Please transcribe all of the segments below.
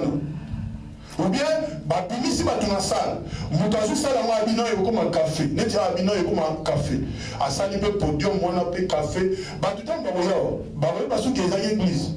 Ou bien, babimisi batuna sala. Mutazu sala moi abino et comme un café. Neti abino et comme un café. À ça il peut podium moi on café. Batutam baboya. Baboya parce que les églises.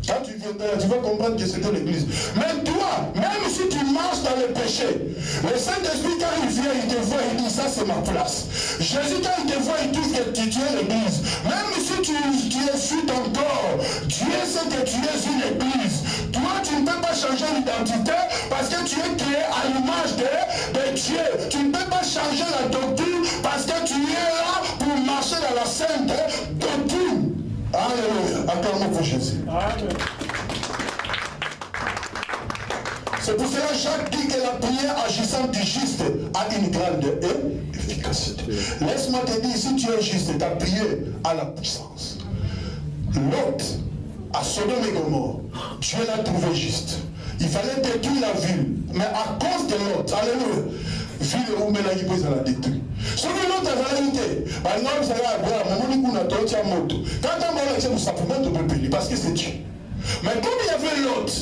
Quand tu viendras, tu vas comprendre que c'était l'église. Mais toi, même si tu marches dans le péché, le Saint-Esprit, quand il vient, il te voit, il dit, ça c'est ma place. Jésus, quand il te voit, il trouve que tu es l'église. Même si tu es fuite encore, Dieu sait que tu es une église. Toi, tu ne peux pas changer l'identité parce que tu es créé à l'image de Dieu. Tu ne peux pas changer la doctrine parce que tu es là pour marcher dans la sainte doctrine. Alléluia. Acclamons pour Jésus. Amen. C'est pour cela que Jacques dit que la prière agissant du juste a une grande efficacité. Laisse-moi te dire, si tu es juste, ta prière a la puissance. L'autre, à Sodome et Gomorrhe, Dieu l'a trouvé juste. Il fallait détruire la ville. Mais à cause de l'autre, alléluia, ville où Mélanie peut la détruire. Ce que l'autre a vérité, par exemple, vous savez, quand on va le simplement de payer, parce que c'est Dieu. Mais comme il y avait l'autre,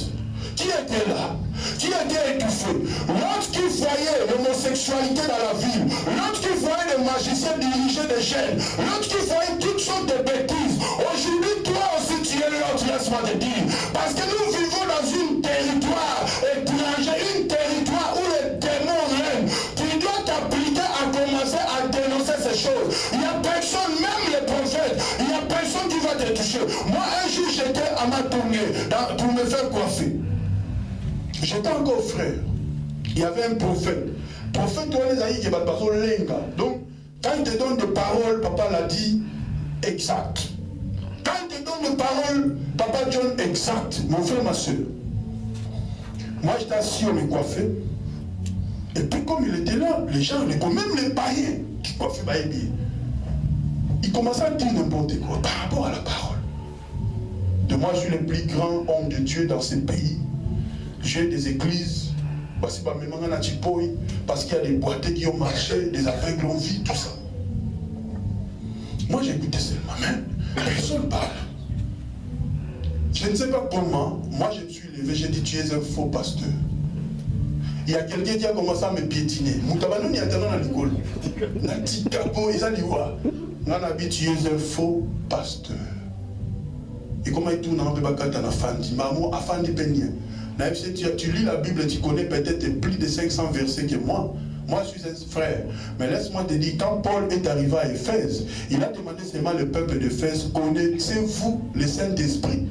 qui était là, qui était étouffé, l'autre qui voyait l'homosexualité dans la ville, l'autre qui voyait les magiciens diriger des chaînes, l'autre qui voyait toutes sortes de bêtises. Aujourd'hui, toi aussi tu es l'autre, laisse-moi te dire. Parce que nous vivons dans un territoire étranger, un territoire où les démons règnent. Tu dois t'appliquer à commencer à dénoncer ces choses. Il n'y a personne, même les prophètes, il n'y a personne qui va te toucher. Moi, un jour, j'étais à ma tournée pour me faire coiffer. J'étais encore frère. Il y avait un prophète. Prophète, toi, les aïe, qui va passer au lenga. Donc, quand il te donne des paroles, papa l'a dit exact. Quand il te donne des paroles, papa John exact. Mon frère, ma soeur. Moi, j'étais assis, on me coiffait. Et puis, comme il était là, les gens, même les païens qui coiffaient Baïbi, ils commençaient à dire n'importe quoi par rapport à la parole. De moi, je suis le plus grand homme de Dieu dans ce pays. J'ai des églises, parce qu'il y a des boiteux qui ont marché, des aveugles ont vu, tout ça. Moi j'écoutais seulement, mais personne parle. Je ne sais pas comment, moi je me suis levé, j'ai dit tu es un faux pasteur. Il y a quelqu'un qui a commencé à me piétiner. Moutabano n'y a tellement dans l'école. Tu es un faux pasteur. Et comment il tourne en Bébakata na Fandi, Maman Afandi Peña. Tu lis la Bible, tu connais peut-être plus de 500 versets que moi. Moi, je suis un frère. Mais laisse-moi te dire, quand Paul est arrivé à Éphèse, il a demandé seulement le peuple d'Éphèse, connaissez-vous le Saint-Esprit?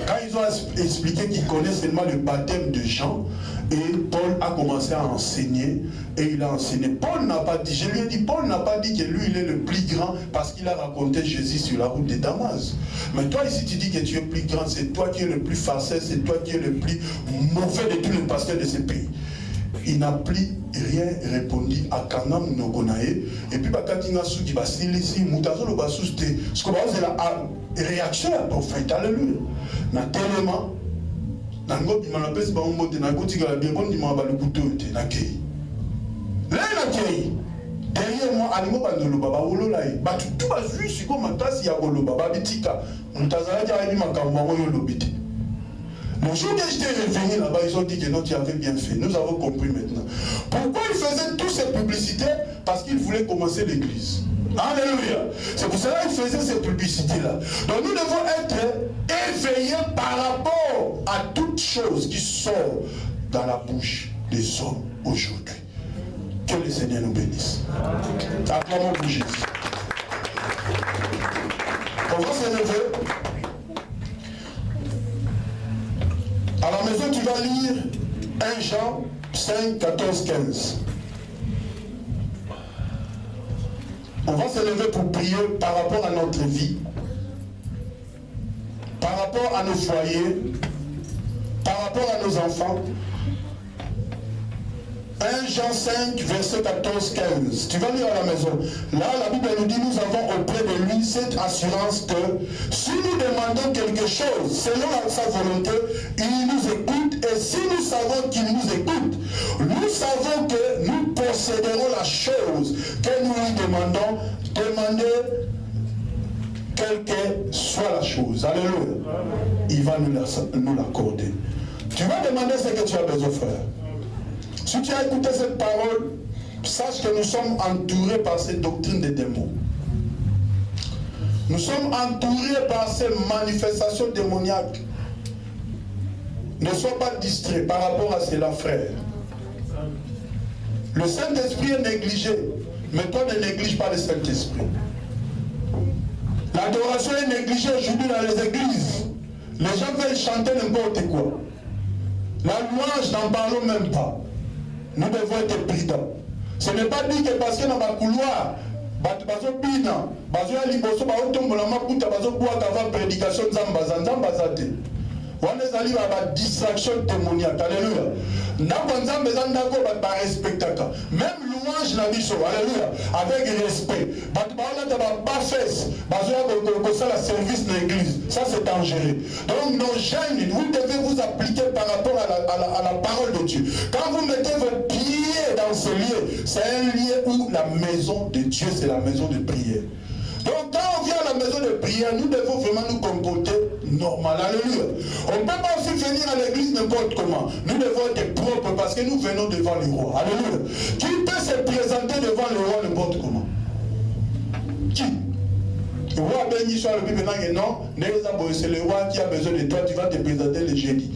Quand ils ont expliqué qu'ils connaissent seulement le baptême de Jean, et Paul a commencé à enseigner, et il a enseigné. Paul n'a pas dit, je lui ai dit, Paul n'a pas dit que lui il est le plus grand parce qu'il a raconté Jésus sur la route de Damas. Mais toi ici tu dis que tu es plus grand, c'est toi qui es le plus farceur, c'est toi qui es le plus mauvais de tous les pasteurs de ce pays. Il n'a plus rien répondu à Kanam Nogonae. Et puis, quand il a dit que c'est la réaction à prophète. Alléluia. Tellement, derrière moi, animaux bandolo baba wolo là. Bah tout va juste si comme matasi ya wolo baba bitika. Mutazala dia ni makambo ngo lobité. Le jour que j'étais revenu là-bas, ils ont dit que non, tu avais bien fait. Nous avons compris maintenant. Pourquoi ils faisaient toutes ces publicités? Parce qu'ils voulaient commencer l'église. Alléluia. C'est pour cela qu'ils faisaient ces publicités-là. Donc nous devons être éveillés par rapport à toutes choses qui sortent dans la bouche des hommes aujourd'hui. Que le Seigneur nous bénisse. Acclamons pour Jésus. On va se lever. À la maison, tu vas lire 1 Jean 5, 14, 15. On va se lever pour prier par rapport à notre vie, par rapport à nos foyers, par rapport à nos enfants. 1 Jean 5, verset 14, 15. Tu vas lire à la maison. Là, la Bible nous dit, nous avons auprès de lui cette assurance que si nous demandons quelque chose selon sa volonté, il nous écoute. Et si nous savons qu'il nous écoute, nous savons que nous posséderons la chose que nous lui demandons. Demandez quelle que soit la chose. Alléluia. Il va nous l'accorder. Tu vas demander ce que tu as besoin, frère. Si tu as écouté cette parole, sache que nous sommes entourés par ces doctrines des démons. Nous sommes entourés par ces manifestations démoniaques. Ne sois pas distrait par rapport à cela, frère. Le Saint-Esprit est négligé, mais toi ne néglige pas le Saint-Esprit. L'adoration est négligée aujourd'hui dans les églises. Les gens veulent chanter n'importe quoi. La louange, n'en parlons même pas. Nous devons être prudents. Ce n'est pas dit que parce que dans ma couloir, bazo bina, bazo ya liboso, bazo tombola makuta, bazo boire avant prédication zambazate. On est allé à la distraction démoniaque. Alléluia. Même louange n'a mis sur. Alléluia. Avec respect. La service de l'église. Ça c'est dangereux. Donc nos jeunes, vous devez vous appliquer par rapport à la parole de Dieu. Quand vous mettez vos pieds dans ce lieu, c'est un lieu où la maison de Dieu, c'est la maison de prière. Donc quand on vient à la maison de prière, nous devons vraiment nous comporter normal. Alléluia. On ne peut pas aussi venir à l'église n'importe comment. Nous devons être propres parce que nous venons devant le roi. Alléluia. Qui peut se présenter devant le roi n'importe comment? Qui? Le roi béni soit le Bible non, c'est le roi qui a besoin de toi, tu vas te présenter le jeudi.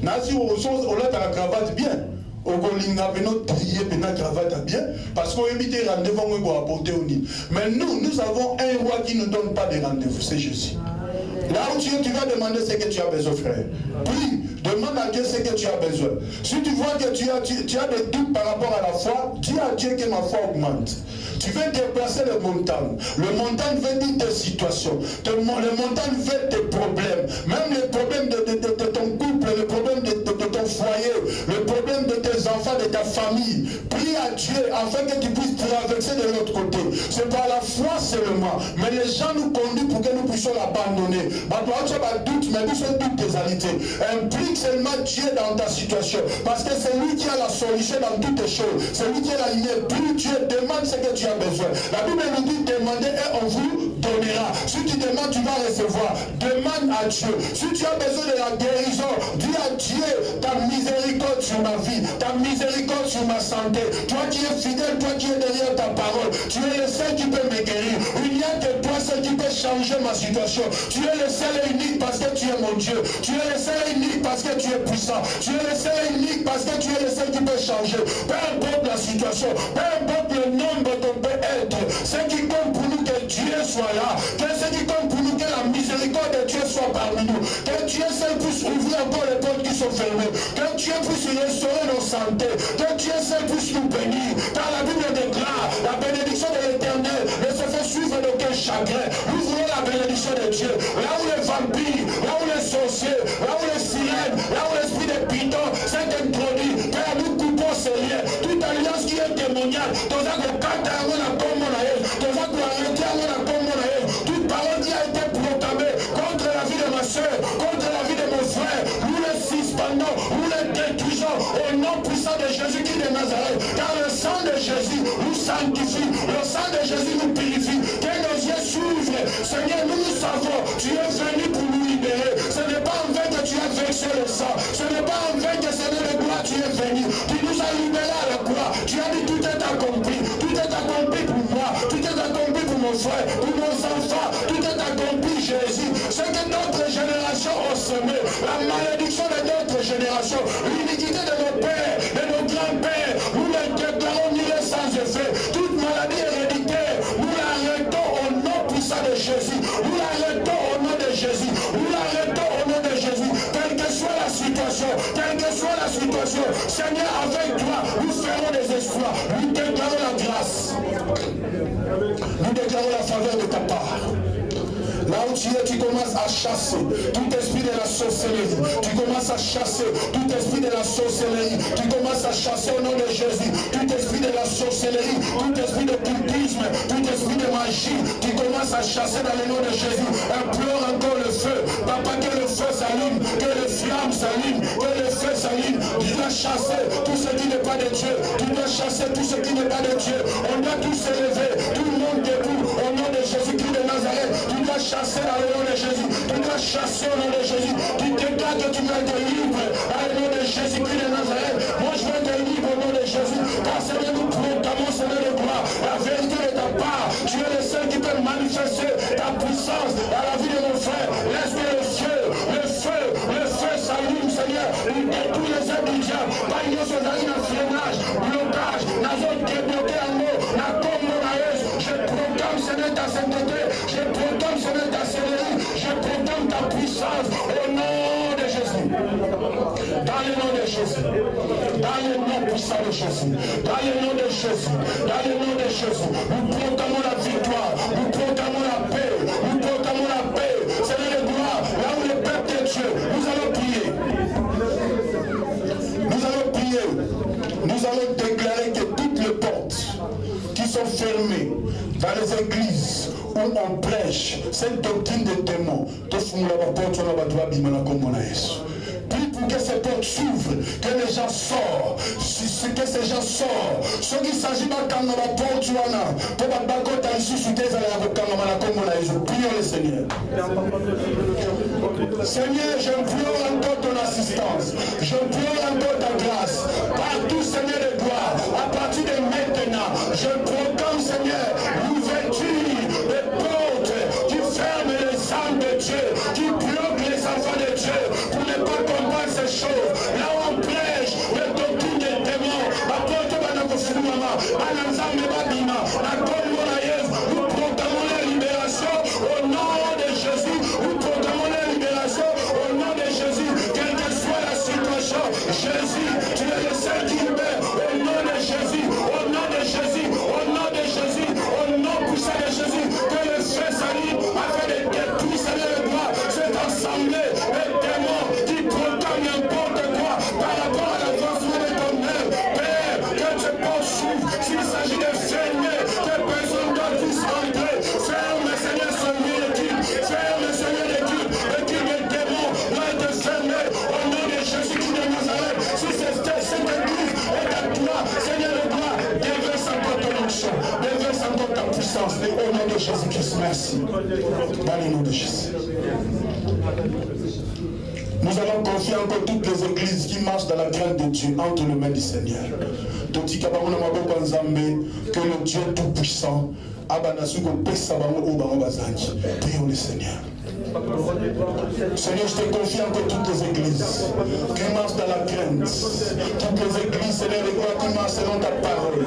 Nasi on a la cravate bien. Parce qu'on évite les rendez-vous pour apporter au nid. Mais nous avons un roi qui ne nous donne pas de rendez-vous, c'est Jésus. Là où tu es, tu vas demander ce que tu as besoin, frère. Prie, demande à Dieu ce que tu as besoin. Si tu vois que tu as des doutes par rapport à la foi, dis à Dieu que ma foi augmente. Tu veux déplacer les montagnes. Le montagne veut dire tes situations. Le montagne veut tes problèmes. Même les problèmes de ton couple, le problème de ton foyer, le problème de tes enfants, de ta famille. Prie à Dieu afin que tu puisses traverser de l'autre côté. C'est par la foi seulement. Mais les gens nous conduisent pour que nous puissions l'abandonner. Doute, mais nous sommes toutes tes alités. Implique seulement Dieu dans ta situation. Parce que c'est lui qui a la solution dans toutes les choses. C'est lui qui est la lumière. Plus Dieu demande ce que tu as besoin. La Bible nous dit demandez et on vous donnera. Si tu demandes, tu vas recevoir. Demande à Dieu. Si tu as besoin de la guérison, dis à Dieu ta miséricorde sur ma vie, ta miséricorde sur ma santé. Toi qui es fidèle, toi qui es derrière ta parole, tu es le seul qui peut me guérir. Il n'y a que toi seul qui peut changer ma situation. Tu es le seul et unique parce que tu es mon Dieu. Tu es le seul et unique parce que tu es puissant. Tu es le seul et unique parce que tu es le seul qui peut changer. Peu importe la situation, peu importe le nombre dont on peut être, ce qui compte pour nous que Dieu soit là, que ce qui compte pour nous que la miséricorde de Dieu soit parmi nous, que Dieu seul puisse ouvrir encore les portes qui sont fermées, que Dieu puisse restaurer nos santé, que Dieu seul puisse nous bénir. Car la Bible déclare la bénédiction de l'Éternel ne se fait suivre d'aucun chagrin. Nous voulons la bénédiction de Dieu. Là où les vampires, là où les sorciers, là où les sirènes, là où l'esprit des pitons s'est introduit, car nous coupons ces liens. Toute alliance qui est démoniale, toute parole qui a été proclamée contre la vie de ma soeur, contre la vie de mon frère, nous les suspendons, nous les détruisons au nom puissant de Jésus-Christ de Nazareth. Car le sang de Jésus nous sanctifie, le sang de Jésus nous purifie. Que nos yeux s'ouvrent. Seigneur, nous savons, tu es venu pour nous libérer. Ce n'est pas en vain que tu as versé le sang. Ce n'est pas en vain que Seigneur de gloire tu es venu. Tu nous as libérés à la croix. Tu as dit tout est accompli. Tout est accompli pour moi. Tout est accompli pour mon frère, pour nos enfants. Tout est accompli, Jésus. Ce que notre génération a semé, la malédiction de notre génération, l'iniquité de nos pères, de nos grands-pères, nous les déclarons nulles sans effet. Toute maladie héréditaire, nous l'arrêtons au nom puissant de Jésus. Nous l'arrêtons au nom de Jésus. Nous l'arrêtons au nom de Jésus. Quelle que soit la situation, Seigneur, avec toi, nous ferons des exploits. Nous déclarons la grâce. Nous déclarons la faveur de ta part. Là où tu es, tu commences à chasser tout esprit de la sorcellerie. Tu commences à chasser tout esprit de la sorcellerie. Tu commences à chasser au nom de Jésus tout esprit de la sorcellerie, tout esprit de cultisme, tout esprit de magie. Tu commences à chasser dans le nom de Jésus. Implore encore le feu. Papa, que le feu s'allume, que les flammes s'allument, que le feu s'allume. Tu dois chasser tout ce qui n'est pas de Dieu. Tu dois chasser tout ce qui n'est pas de Dieu. On doit tous se lever, tout le monde debout, au nom de Jésus-Christ de Nazareth. Tu dois chasser dans le nom de Jésus. Tu dois chasser au nom de Jésus. Tu déclares que tu vas être libre. Seigneur, nous détruisons les œuvres du diable. Pas une chose dans un freinage, blocage, dans un débloqué en mots, la combo naïs. Je proclame, Seigneur, ta sainteté. Je proclame, Seigneur, ta céleri. Je proclame ta puissance au nom de Jésus. Dans le nom de Jésus. Dans le nom puissant de Jésus. Dans le nom de Jésus. Dans le nom de Jésus. Nous proclamons la victoire. Nous proclamons la paix. Nous proclamons la paix. Seigneur de gloire, là où le peuple de Dieu, nous allons prier. Nous allons prier. Nous allons déclarer que toutes les portes qui sont fermées dans les églises où on prêche cette doctrine des démons, prie pour que ces portes s'ouvrent, que les gens sortent, que ces gens sortent. Ce qui s'agit de la porte, prions le Seigneur. Seigneur, j'implore encore ton assistance. J'implore encore ta grâce. Partout, Seigneur de gloire, à partir de maintenant, je proclame, Seigneur, l'ouverture des portes qui ferment les âmes de Dieu, qui bloquent les enfants de Dieu pour ne pas comprendre ces choses. Là où on prêche le doctrine des démons, nous proclamons la libération au nom de Jésus. Nous proclamons la libération au nom de Jésus. Quelle que soit la situation, Jésus, tu es le seul qui libère. Au nom de Jésus, au nom de Jésus, au nom de Jésus, au nom puissant de Jésus, que le feu s'allume afin de détruire, Seigneur de gloire, cette assemblée de démons qui proclament n'importe quoi par rapport à l'avancement de ton œuvre. Père, que tu poursuives, s'il s'agit de fermer, que personne d'autre puisse entrer. Ferme, Seigneur, son lieu de culte. Ferme, Seigneur, de culte. Le culte des démons doit être fermé au nom de Jésus-Christ de Nazareth. Si cette église est à toi, Seigneur de gloire, déverse encore ton onction, déverse encore ta puissance. Au nom de Jésus-Christ, merci. Dans le nom de Jésus. Nous allons confier encore toutes les églises qui marchent dans la crainte de Dieu entre les mains du Seigneur. Que le Dieu Tout-Puissant, prions le Seigneur. Seigneur, je te confie encore toutes les églises qui marchent dans la crainte. Toutes les églises, Seigneur, de gloire qui marchent selon ta parole.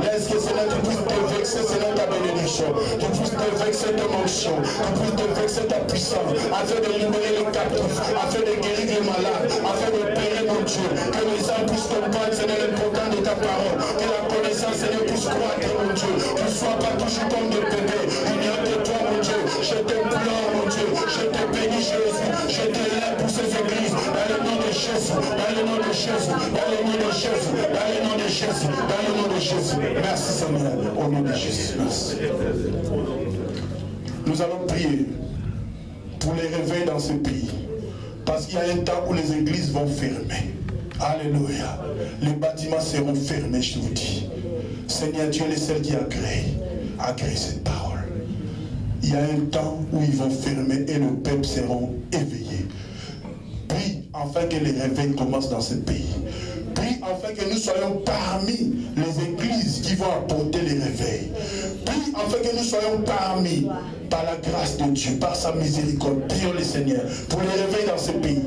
Laisse que, Seigneur, tu puisses te vexer selon ta bénédiction. Tu puisses te vexer ton onction. Tu puisses te vexer ta puissance. Afin de libérer les captifs. Afin de guérir les malades. Afin de payer mon Dieu. Que les âmes puissent comprendre, Seigneur, l'important de ta parole. Que la connaissance, Seigneur, puisse croître, mon Dieu. Tu ne sois pas toujours comme des bébés. Il n'y a que toi, mon Dieu. Je t'implore, mon Dieu. Je te bénis, Jésus. Je te lève pour ces églises. Dans le nom de Jésus. Dans le nom de Jésus. Dans le nom de Jésus. Dans le nom de Jésus. Dans le nom de Jésus. Merci, Seigneur. Au nom de Jésus. Merci. Nous allons prier pour les réveils dans ce pays. Parce qu'il y a un temps où les églises vont fermer. Alléluia. Les bâtiments seront fermés, je vous dis. Seigneur Dieu, le seul qui a créé cette parole. Il y a un temps où ils vont fermer et le peuple seront éveillés. Prie afin que les réveils commencent dans ce pays. Prie afin que nous soyons parmi les églises qui vont apporter les réveils. Prie afin que nous soyons parmi, par la grâce de Dieu, par sa miséricorde. Prions le Seigneur pour les réveils dans ce pays.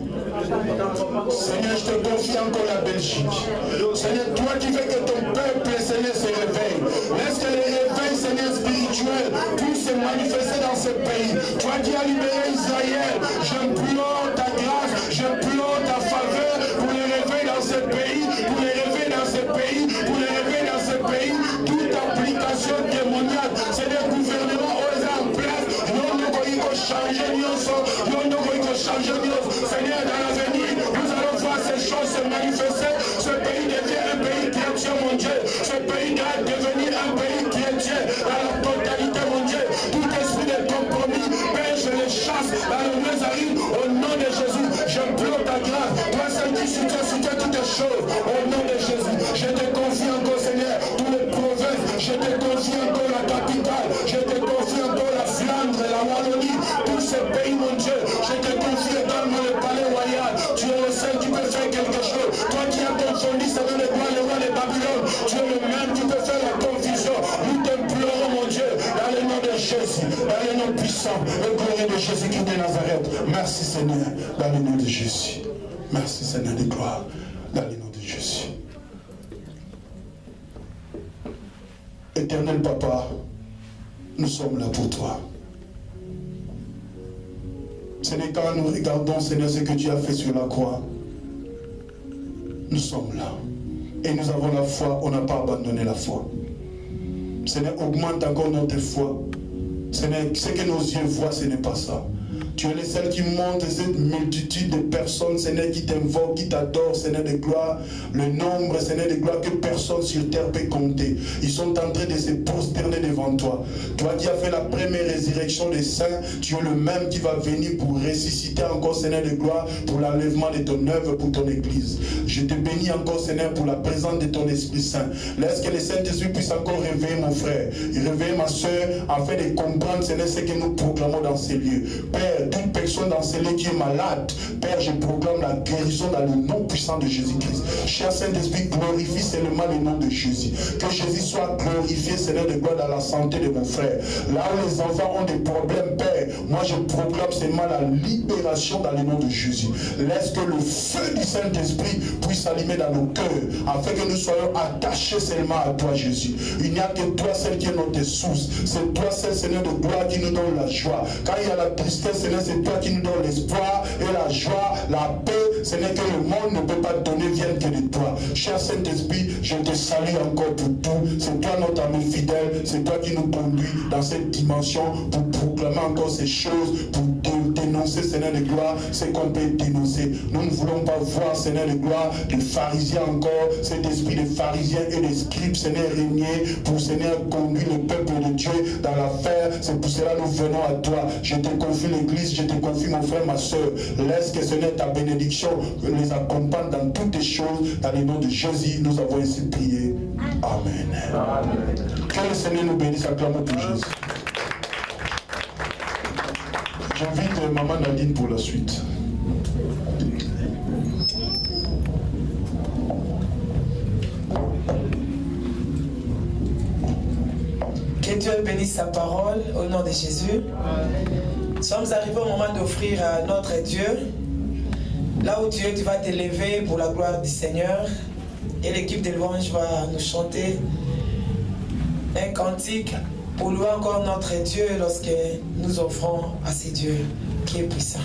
Seigneur, je te confie encore la Belgique. Seigneur, toi qui veux que ton peuple, Seigneur, se réveille. Laisse que les réveils, Seigneur, spirituels puissent se manifester dans ce pays. Toi qui as libéré Israël, j'implore ta grâce, j'implore ta faveur pour les réveils dans ce pays, pour les réveils dans ce pays, pour les réveils dans ce pays. Toute application démoniaque, Seigneur, gouvernement, en place, nous devons changer, Seigneur, dans l'avenir, nous allons voir ces choses se manifester. Ce pays devient un pays chrétien, mon Dieu. Ce pays doit devenir un pays chrétien dans la totalité, mon Dieu. Tout esprit de compromis, Père, je les chasse dans le Nazareth. Au nom de Jésus, j'implore ta grâce. Toi, seul qui soutiens toutes les choses. Au nom de Jésus, je te confie encore, Seigneur, toutes les provinces. Je te confie encore la capitale. Je te confie encore la Flandre, la Wallonie. Tous ces pays, mon Dieu. Je te confie également le palais royal. Tu es le seul qui peut faire quelque chose. Toi qui as confondu, ça veut le roi de Babylone. Tu es le même qui peut faire la confusion. Nous t'implorons, mon Dieu, dans le nom de Jésus, dans le nom puissant, le glorieux de Jésus-Christ de Nazareth. Merci, Seigneur, dans le nom de Jésus. Merci Seigneur de gloire, dans le nom de Jésus. Éternel Papa, nous sommes là pour toi. Seigneur, quand nous regardons, Seigneur, ce que tu as fait sur la croix, nous sommes là. Et nous avons la foi, on n'a pas abandonné la foi. Seigneur, augmente encore notre foi. Seigneur, ce que nos yeux voient, ce n'est pas ça. Tu es le seul qui montre cette multitude de personnes, Seigneur, qui t'invoquent, qui t'adorent, Seigneur de gloire. Le nombre, Seigneur de gloire, que personne sur terre peut compter. Ils sont en train de se prosterner devant toi. Toi qui as fait la première résurrection des saints, tu es le même qui va venir pour ressusciter encore, Seigneur de gloire, pour l'enlèvement de ton œuvre, pour ton église. Je te bénis encore, Seigneur, pour la présence de ton Esprit Saint. Laisse que le Saint-Esprit puisse encore réveiller mon frère, réveiller ma soeur, afin de comprendre, Seigneur, ce que nous proclamons dans ces lieux. Père, toute personne dans ces lieux qui est malade, Père, je proclame la guérison dans le nom puissant de Jésus-Christ. Cher Saint-Esprit, glorifie seulement le nom de Jésus. Que Jésus soit glorifié, Seigneur de gloire, dans la santé de mon frère. Là où les enfants ont des problèmes, Père, moi je proclame seulement la libération dans le nom de Jésus. Laisse que le feu du Saint-Esprit puisse s'allumer dans nos cœurs, afin que nous soyons attachés seulement à toi, Jésus. Il n'y a que toi, seul qui est notre source. C'est toi, seul, Seigneur de gloire, qui nous donne la joie. Quand il y a la tristesse, Seigneur, c'est toi qui nous donne l'espoir et la joie, la paix. Seigneur, que le monde ne peut pas donner, vienne que de toi. Cher Saint-Esprit, je te salue encore pour tout. C'est toi notre ami fidèle, c'est toi qui nous conduis dans cette dimension pour proclamer encore ces choses, pour dénoncer, Seigneur de gloire, ce qu'on peut dénoncer. Nous ne voulons pas voir, Seigneur de gloire, des pharisiens encore, cet esprit de pharisiens et des scribes, Seigneur, régner pour, Seigneur, conduire le peuple de Dieu dans l'affaire. C'est pour cela que nous venons à toi. Je te confie l'église, je te confie mon frère, ma soeur. Laisse que, Seigneur, ta bénédiction les accompagne dans toutes les choses. Dans le nom de Jésus, nous avons ainsi prié. Amen. Amen. Que le Seigneur nous bénisse, acclamons pour Jésus. J'invite Maman Nadine pour la suite. Que Dieu bénisse sa parole au nom de Jésus. Nous sommes arrivés au moment d'offrir à notre Dieu. Là où tu es, tu vas t'élever pour la gloire du Seigneur. Et l'équipe de louange va nous chanter un cantique pour louer encore notre Dieu lorsque nous offrons à ce Dieu qui est puissant.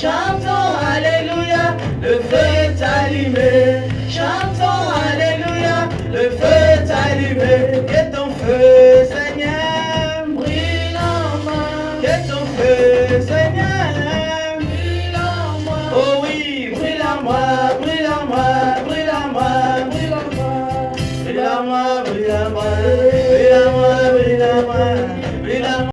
Chantons Alléluia, le feu est allumé. Chantons Alléluia, le feu est allumé. Que ton feu, Seigneur, brille en moi. Que ton feu, Seigneur, brille en moi. Oh oui, brille en moi, brille en moi, brille en moi, brille en moi. Brille en moi, brille en moi, brille en moi, brille en moi, brille en moi.